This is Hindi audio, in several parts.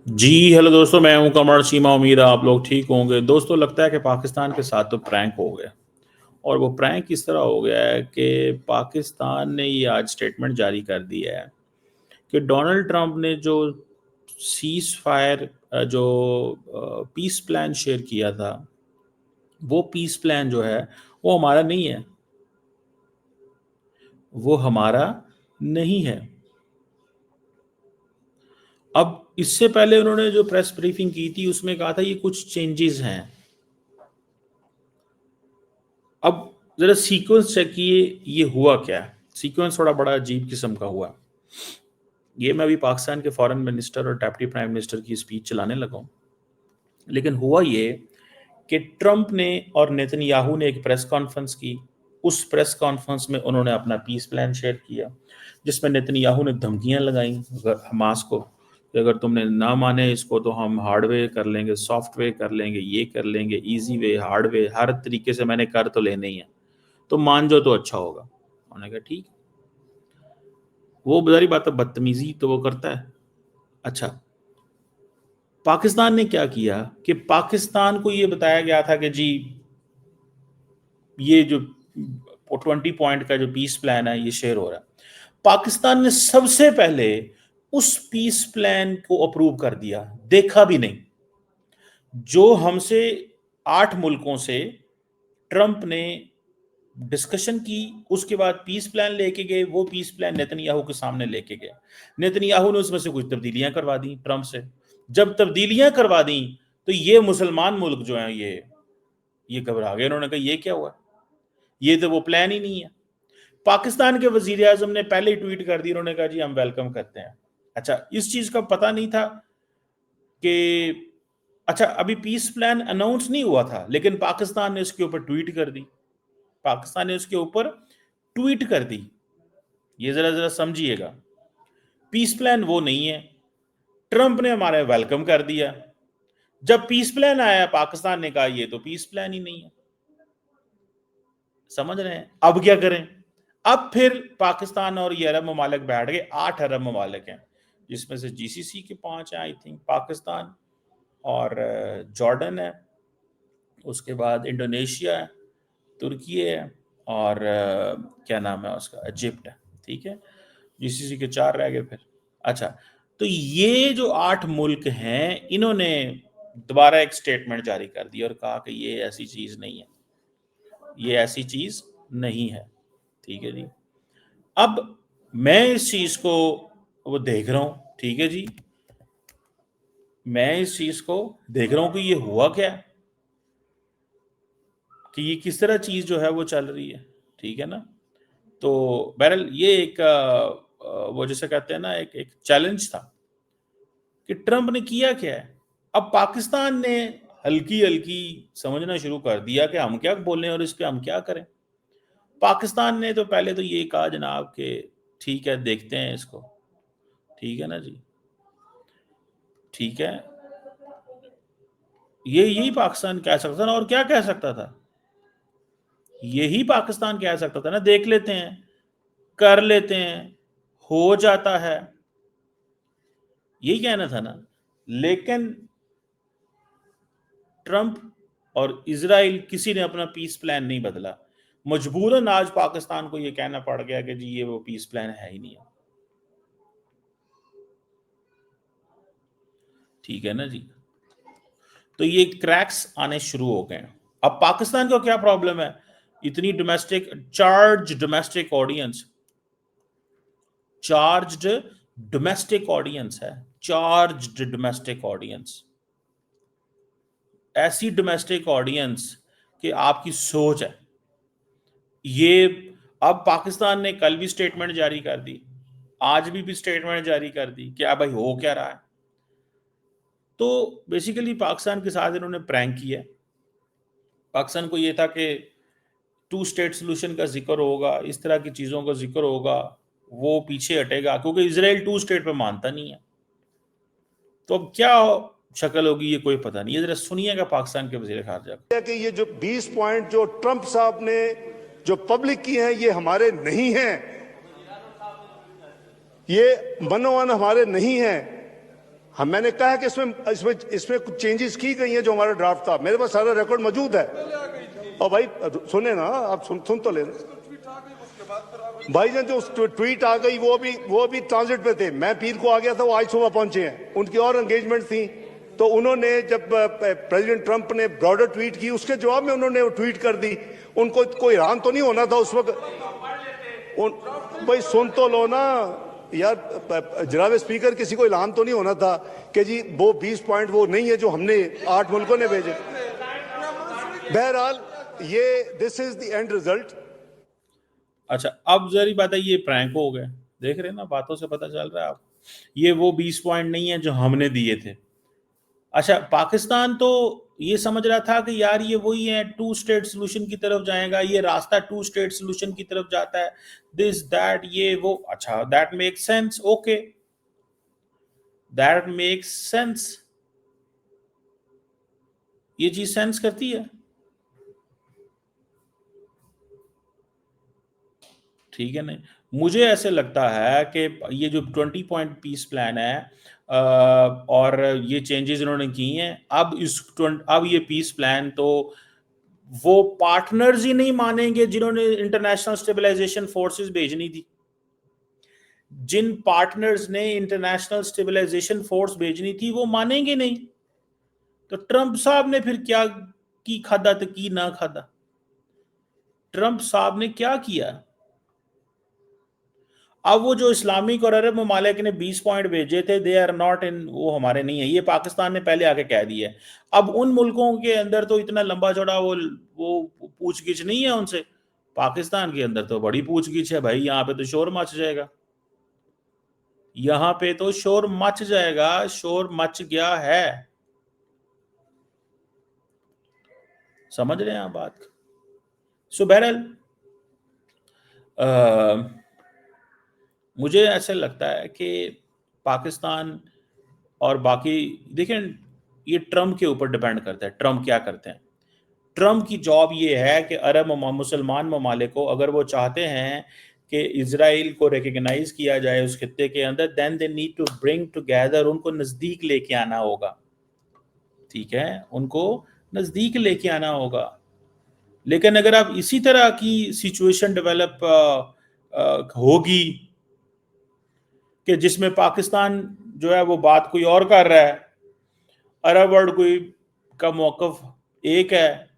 जी हेलो दोस्तों, मैं हूं कमर सीमा। उम्मीद है आप लोग ठीक होंगे। दोस्तों, लगता है कि पाकिस्तान के साथ तो प्रैंक हो गया। और वो प्रैंक इस तरह हो गया है कि पाकिस्तान ने ये आज स्टेटमेंट जारी कर दिया है कि डोनाल्ड ट्रंप ने जो सीज फायर जो पीस प्लान शेयर किया था, वो पीस प्लान जो है वो हमारा नहीं है। वो हमारा नहीं है। अब इससे पहले उन्होंने जो प्रेस ब्रीफिंग की थी उसमें कहा था ये कुछ चेंजेस हैं। अब जरा सीक्वेंस चेक किए, ये हुआ क्या है। सीक्वेंस थोड़ा बड़ा अजीब किस्म का हुआ। ये मैं अभी पाकिस्तान के फॉरेन मिनिस्टर और डेप्टी प्राइम मिनिस्टर की स्पीच चलाने लगा हूँ। लेकिन हुआ ये कि ट्रंप ने और नेतन्याहू ने एक प्रेस कॉन्फ्रेंस की। उस प्रेस कॉन्फ्रेंस में उन्होंने अपना पीस प्लान शेयर किया, जिसमें नेतन्याहू ने धमकियां लगाई हमास को कि अगर तुमने ना माने इसको तो हम हार्डवेयर कर लेंगे, सॉफ्टवेयर कर लेंगे, ये कर लेंगे, इजी वे, हार्डवेयर, हर तरीके से मैंने कर तो लेने ही है, तो मान जाओ तो अच्छा होगा। उन्होंने कहा ठीक। वो बजारी बात है, बदतमीजी तो वो करता है। अच्छा, पाकिस्तान ने क्या किया कि पाकिस्तान को ये बताया गया था कि जी ये जो 20 पॉइंट का जो पीस प्लान है ये शेयर हो रहा है। पाकिस्तान ने सबसे पहले उस पीस प्लान को अप्रूव कर दिया, देखा भी नहीं। जो हमसे 8 मुल्कों से ट्रंप ने डिस्कशन की, उसके बाद पीस प्लान लेके गए, वो पीस प्लान नेतन्याहू के सामने लेके गए। नेतन्याहू ने उसमें से कुछ तब्दीलियां करवा दी ट्रंप से। जब तब्दीलियां करवा दी तो ये मुसलमान मुल्क जो हैं ये घबरा गए। उन्होंने कहा ये क्या हुआ, ये तो वो प्लान ही नहीं है। पाकिस्तान के वजीर आजम ने पहले ही ट्वीट कर दी, उन्होंने कहा जी हम वेलकम करते हैं। अच्छा, इस चीज का पता नहीं था कि अच्छा अभी पीस प्लान अनाउंस नहीं हुआ था, लेकिन पाकिस्तान ने इसके ऊपर ट्वीट कर दी। पाकिस्तान ने उसके ऊपर ट्वीट कर दी। ये जरा जरा समझिएगा, पीस प्लान वो नहीं है। ट्रंप ने हमारे वेलकम कर दिया। जब पीस प्लान आया, पाकिस्तान ने कहा ये तो पीस प्लान ही नहीं है। समझ रहे हैं? अब क्या करें? अब फिर पाकिस्तान और ये अरब ममालिक बैठ गए। 8 अरब ममालिक हैं, जिसमें से जीसीसी के 5 हैं, आई थिंक पाकिस्तान और जॉर्डन है, उसके बाद इंडोनेशिया है, तुर्की है, और क्या नाम है उसका, इजिप्ट है। ठीक है, जीसीसी के 4 रह गए फिर। अच्छा, तो ये जो 8 मुल्क हैं, इन्होंने दोबारा एक स्टेटमेंट जारी कर दी और कहा कि ये ऐसी चीज नहीं है, ये ऐसी चीज नहीं है। ठीक है जी। अब मैं इस चीज को वो देख रहा हूं। ठीक है जी, मैं इस चीज को देख रहा हूं कि ये हुआ क्या, कि ये किस तरह चीज जो है वो चल रही है। ठीक है ना। तो बहरहाल ये एक वो जैसे कहते हैं ना, एक एक चैलेंज था कि ट्रंप ने किया क्या है। अब पाकिस्तान ने हल्की हल्की समझना शुरू कर दिया कि हम क्या बोलें और इस पे हम क्या करें। पाकिस्तान ने तो पहले तो ये कहा जनाब कि ठीक है, देखते हैं इसको। ठीक है ना जी, ठीक है। ये यही पाकिस्तान कह सकता था ना, और क्या कह सकता था। यही पाकिस्तान कह सकता था ना, देख लेते हैं, कर लेते हैं, हो जाता है, यही कहना था ना। लेकिन ट्रंप और इजराइल किसी ने अपना पीस प्लान नहीं बदला। मजबूरन आज पाकिस्तान को यह कहना पड़ गया कि जी ये वो पीस प्लान है ही नहीं है। ठीक है ना जी। तो ये क्रैक्स आने शुरू हो गए। अब पाकिस्तान को क्या प्रॉब्लम है, इतनी domestic audience, charged domestic audience है, चार्ज्ड डोमेस्टिक ऑडियंस, ऐसी डोमेस्टिक ऑडियंस कि आपकी सोच है ये। अब पाकिस्तान ने कल भी स्टेटमेंट जारी कर दी, आज भी स्टेटमेंट जारी कर दी, क्या भाई हो क्या रहा है। तो बेसिकली पाकिस्तान के साथ इन्होंने प्रैंक किया। पाकिस्तान को ये था कि 2 स्टेट सोल्यूशन का जिक्र होगा, इस तरह की चीज़ों का जिक्र होगा, वो पीछे हटेगा क्योंकि इसराइल 2 स्टेट पे मानता नहीं है। तो अब क्या शक्ल होगी ये कोई पता नहीं है। जरा सुनिएगा पाकिस्तान के वजीर खारजा कि ये जो 20 पॉइंट जो ट्रंप साहब ने जो पब्लिक की हैं ये हमारे नहीं हैं, ये मनोवन हमारे नहीं हैं। मैंने कहा है कि इसमें इसमें इसमें कुछ चेंजेस की गई हैं जो हमारा ड्राफ्ट था, मेरे पास सारा रिकॉर्ड मौजूद है। और भाई सुने ना, आप सुन तो लेना भाई जान, जो ट्वीट आ गई वो भी ट्रांजिट पे थे। मैं पीर को आ गया था, वो आज सुबह पहुंचे हैं, उनकी और एंगेजमेंट थी। तो उन्होंने जब प्रेसिडेंट ट्रंप ने ब्रॉडर ट्वीट की, उसके जवाब में उन्होंने वो ट्वीट कर दी। उनको कोई हैरान तो नहीं होना था उस वक्त? भाई सुन तो लो ना यार, जनाब स्पीकर, किसी को ऐलान तो नहीं होना था कि जी वो 20 पॉइंट वो नहीं है जो हमने 8 मुल्कों ने भेजे। बहरहाल ये this is the end result. अच्छा, अब जरी बात है, ये प्रैंक हो गए, देख रहे हैं ना, बातों से पता चल रहा है आप, ये वो 20 पॉइंट नहीं है जो हमने दिए थे। अच्छा, पाकिस्तान तो ये समझ रहा था कि यार ये वही है, 2 स्टेट सोल्यूशन की तरफ जाएगा, ये रास्ता 2 स्टेट सोल्यूशन की तरफ जाता है, दिस दैट ये वो। अच्छा, that makes sense, okay, that makes sense, ये चीज सेंस करती है, ठीक है। नहीं, मुझे ऐसे लगता है कि ये जो 20 पॉइंट पीस प्लान है और ये चेंजेस इन्होंने की हैं, अब ये पीस प्लान तो वो पार्टनर्स ही नहीं मानेंगे जिन्होंने इंटरनेशनल स्टेबलाइजेशन फोर्सेस भेजनी थी। जिन पार्टनर्स ने इंटरनेशनल स्टेबलाइजेशन फोर्स भेजनी थी वो मानेंगे नहीं। तो ट्रंप साहब ने फिर क्या की खादा तो की ना खादा? ट्रंप साहब ने क्या किया? अब वो जो इस्लामिक और अरब ममालिक ने 20 पॉइंट भेजे थे, दे आर नॉट इन, वो हमारे नहीं है, ये पाकिस्तान ने पहले आके कह दिया है। अब उन मुल्कों के अंदर तो इतना लंबा चौड़ा वो पूछगिछ नहीं है उनसे, पाकिस्तान के अंदर तो बड़ी पूछगिछ है भाई। यहाँ पे तो शोर मच जाएगा, यहाँ पे तो शोर मच जाएगा, शोर मच गया है, समझ रहे हैं आप बात? सो बहरहाल मुझे ऐसा लगता है कि पाकिस्तान और बाकी, देखें, ये ट्रंप के ऊपर डिपेंड करता है, ट्रंप क्या करते हैं। ट्रंप की जॉब ये है कि अरब मुसलमान ममालिक को, अगर वो चाहते हैं कि इजराइल को रिकग्नाइज किया जाए उस खित्ते के अंदर, then they need to bring together, उनको नजदीक लेके आना होगा, ठीक है, उनको नजदीक लेके आना होगा। लेकिन अगर आप इसी तरह की सिचुएशन डेवलप होगी कि जिसमें पाकिस्तान जो है वो बात कोई और कर रहा है, अरब वर्ल्ड कोई का मौकफ एक है,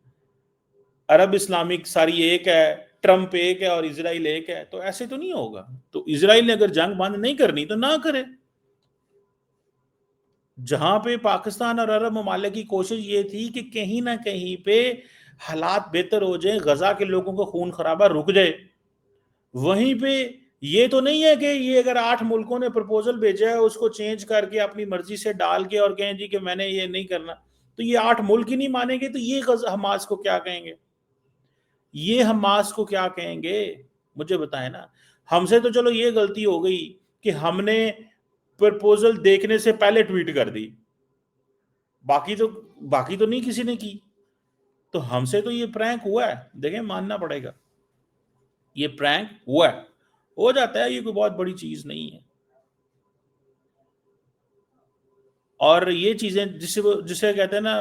अरब इस्लामिक सारी एक है, ट्रंप एक है और इजराइल एक है, तो ऐसे तो नहीं होगा। तो इजराइल ने अगर जंग बंद नहीं करनी तो ना करे। जहां पे पाकिस्तान और अरब ममालिक की कोशिश ये थी कि कहीं ना कहीं पे हालात बेहतर हो जाए, गजा के लोगों को खून खराबा रुक जाए, वहीं पे ये तो नहीं है कि ये अगर 8 मुल्कों ने प्रपोजल भेजा है उसको चेंज करके अपनी मर्जी से डाल के और कहें जी कि मैंने ये नहीं करना, तो ये 8 मुल्क ही नहीं मानेंगे, तो ये हमास को क्या कहेंगे? ये हमास को क्या कहेंगे? मुझे बताएं ना। हमसे तो चलो ये गलती हो गई कि हमने प्रपोजल देखने से पहले ट्वीट कर दी, बाकी तो नहीं किसी ने की। तो हमसे तो ये प्रैंक हुआ है, देखें, मानना पड़ेगा, ये प्रैंक हुआ है, हो जाता है, ये कोई बहुत बड़ी चीज नहीं है। और ये चीजें जिसे कहते हैं ना,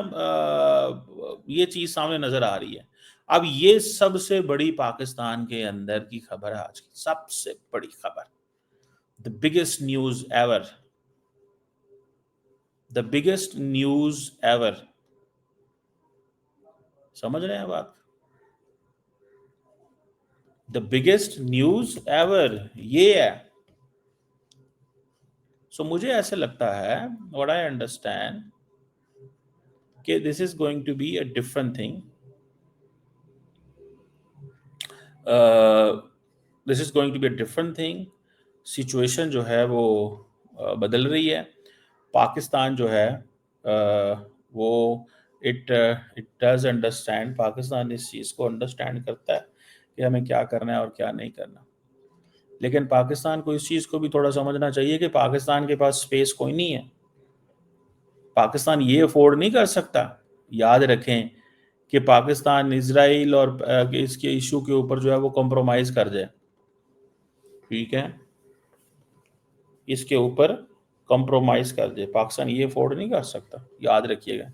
ये चीज सामने नजर आ रही है। अब ये सबसे बड़ी पाकिस्तान के अंदर की खबर है, आज की सबसे बड़ी खबर, the biggest news ever, the biggest news ever, समझ रहे हैं बात? द बिगेस्ट न्यूज एवर ये है। सो मुझे ऐसे लगता है, व्हाट आई अंडरस्टैंड, कि this is going to be a different thing, this is going to be a different thing. Situation जो है वो बदल रही है। पाकिस्तान जो है वो it it does understand, Pakistan इस चीज़ को अंडरस्टैंड करता है कि हमें क्या करना है और क्या नहीं करना। लेकिन पाकिस्तान को इस चीज़ को भी थोड़ा समझना चाहिए कि पाकिस्तान के पास स्पेस कोई नहीं है। पाकिस्तान ये अफोर्ड नहीं कर सकता, याद रखें, कि पाकिस्तान इजराइल और इसके इशू के ऊपर जो है वो कॉम्प्रोमाइज कर जाए, ठीक है, इसके ऊपर कॉम्प्रोमाइज कर दे। पाकिस्तान ये अफोर्ड नहीं कर सकता, याद रखिएगा,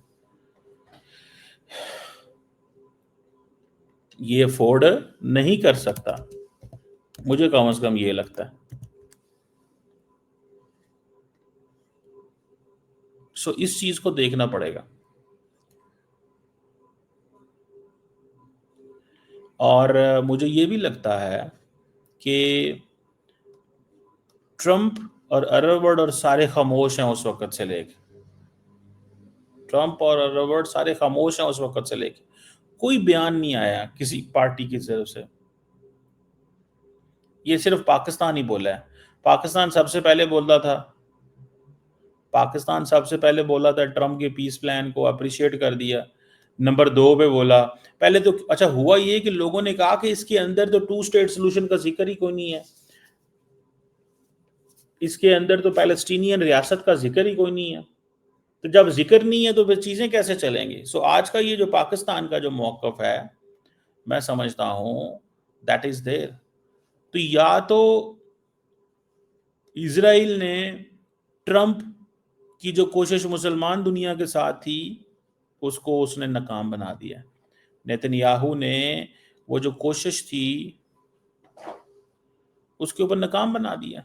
ये अफोर्ड नहीं कर सकता, मुझे कम से कम ये लगता है। सो इस चीज को देखना पड़ेगा। और मुझे ये भी लगता है कि ट्रंप और अरब वर्ल्ड और सारे खामोश हैं उस वक्त से लेके, ट्रंप और अरब वर्ल्ड सारे खामोश हैं उस वक्त से लेके, कोई बयान नहीं आया किसी पार्टी की तरफ से। ये सिर्फ पाकिस्तान ही बोला है। पाकिस्तान सबसे पहले बोलता था, पाकिस्तान सबसे पहले बोला था, ट्रंप के पीस प्लान को अप्रिशिएट कर दिया। नंबर 2 पे बोला पहले तो। अच्छा हुआ ये कि लोगों ने कहा कि इसके अंदर तो 2 स्टेट सोल्यूशन का जिक्र ही कोई नहीं है, इसके अंदर तो पैलेस्टीनियन रियासत का जिक्र ही कोई नहीं है। तो जब जिक्र नहीं है तो फिर चीजें कैसे चलेंगी? सो आज का ये जो पाकिस्तान का जो मौकफ है, मैं समझता हूं दैट इज देयर। तो या तो इजराइल ने ट्रंप की जो कोशिश मुसलमान दुनिया के साथ थी उसको उसने नाकाम बना दिया। नेतन्याहू ने वो जो कोशिश थी उसके ऊपर नाकाम बना दिया।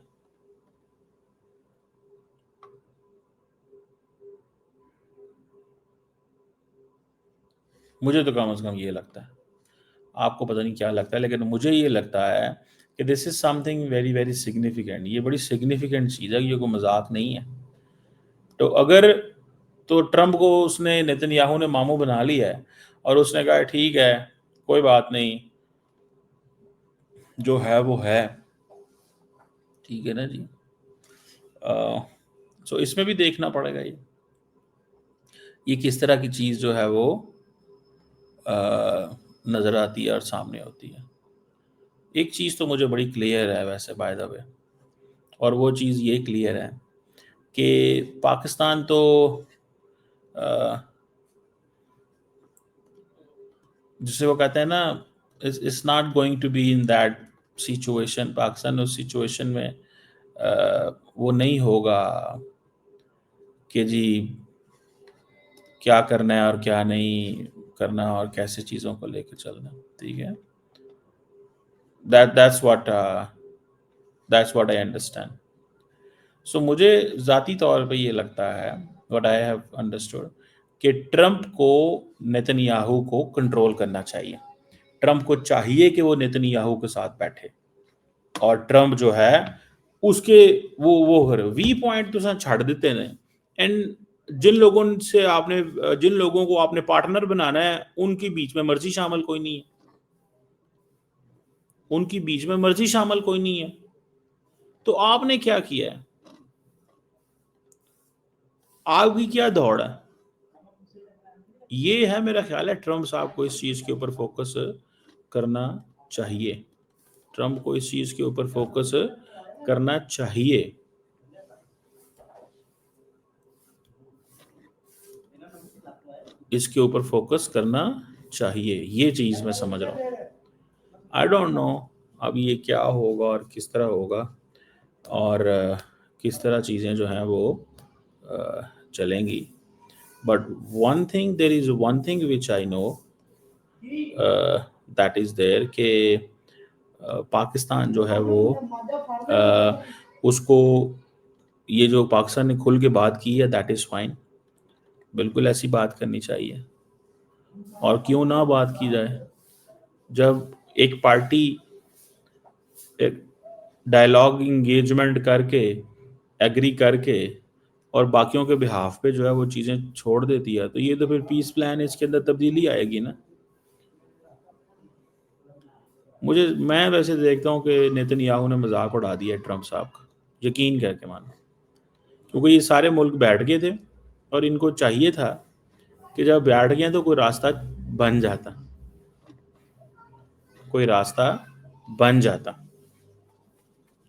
मुझे तो कम से कम ये लगता है, आपको पता नहीं क्या लगता है, लेकिन मुझे ये लगता है कि this is something very very significant. ये बड़ी सिग्निफिकेंट चीज़ है, ये कोई मजाक नहीं है। तो अगर तो ट्रंप को उसने नेतन्याहू ने मामू बना लिया है और उसने कहा ठीक है कोई बात नहीं, जो है वो है, ठीक है ना जी। सो इसमें भी देखना पड़ेगा ये किस तरह की चीज़ जो है वो नज़र आती है और सामने होती है। एक चीज़ तो मुझे बड़ी क्लियर है वैसे बाय द वे, और वो चीज़ ये क्लियर है कि पाकिस्तान तो जिसे वो कहते हैं ना, it's not going to be in that situation. Pakistan उस सिचुएशन में वो नहीं होगा कि जी क्या करना है और क्या नहीं करना और कैसे चीज़ों को लेकर चलना, ठीक है। that's what I understand। सो मुझे ज़ाती तौर पे ये लगता है, what I have understood, कि ट्रंप को नेतन्याहू को कंट्रोल करना चाहिए। ट्रंप को चाहिए कि वो नेतन्याहू के साथ बैठे और ट्रंप जो है उसके वो वी पॉइंट तो छाड़ देते हैं। एंड जिन लोगों को आपने पार्टनर बनाना है उनके बीच में मर्जी शामिल कोई नहीं है, उनकी बीच में मर्जी शामिल कोई नहीं है। तो आपने क्या किया है? आपकी क्या दौड़ है? ये है मेरा ख्याल है ट्रंप साहब को इस चीज के ऊपर फोकस करना चाहिए। ट्रंप को इस चीज के ऊपर फोकस करना चाहिए। इसके ऊपर फोकस करना चाहिए, ये चीज मैं समझ रहा हूँ। आई डोंट नो अब ये क्या होगा और किस तरह होगा और किस तरह चीज़ें जो हैं वो चलेंगी। But there is one thing which I know that is there कि पाकिस्तान जो है वो उसको ये जो पाकिस्तान ने खुल के बात की है दैट इज़ फाइन, बिल्कुल ऐसी बात करनी चाहिए। और क्यों ना बात की जाए, जब एक पार्टी एक डायलॉग इंगेजमेंट करके एग्री करके और बाकियों के बिहाफ पे जो है वो चीज़ें छोड़ देती है, तो ये तो फिर पीस प्लान इसके अंदर तब्दीली आएगी ना। मैं वैसे देखता हूँ कि नेतन्याहू ने मजाक उड़ा दिया है ट्रंप साहब का, यकीन करके मानो, क्योंकि ये सारे मुल्क बैठ गए थे और इनको चाहिए था कि जब बैठ गए तो कोई रास्ता बन जाता, कोई रास्ता बन जाता।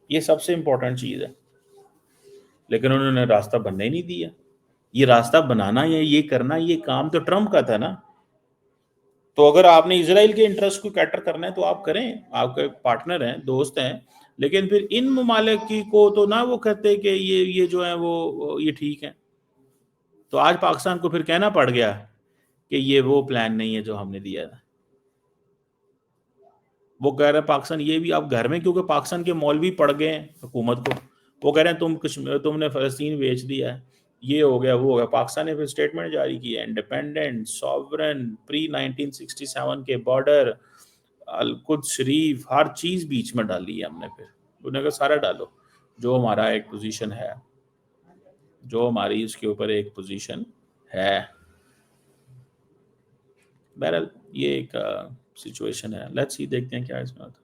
ये सबसे इंपॉर्टेंट चीज़ है, लेकिन उन्होंने रास्ता बनने ही नहीं दिया। ये रास्ता बनाना या ये करना, ये काम तो ट्रंप का था ना। तो अगर आपने इजराइल के इंटरेस्ट को कैटर करना है तो आप करें, आपके पार्टनर हैं, दोस्त हैं, लेकिन फिर इन ममालिक की को तो ना वो कहते कि ये जो है वो ये ठीक है। तो आज पाकिस्तान को फिर कहना पड़ गया कि ये वो प्लान नहीं है जो हमने दिया था। वो कह रहे हैं पाकिस्तान ये भी आप घर में, क्योंकि पाकिस्तान के मौलवी पड़ गए हैं हुकूमत को, वो कह रहे हैं तुमने फ़लस्तीन बेच दिया है, ये हो गया वो हो गया। पाकिस्तान ने फिर स्टेटमेंट जारी की है, इंडिपेंडेंट सॉवरन प्री 1967 के बॉर्डर, अल कुद्स शरीफ, हर चीज़ बीच में डाली है हमने। फिर उन्होंने कहा सारा डालो जो हमारा एक पोजीशन है, जो हमारी उसके ऊपर एक पोजीशन है। बहरहाल ये एक सिचुएशन है, लेट्स सी देखते हैं क्या इसमें होता है।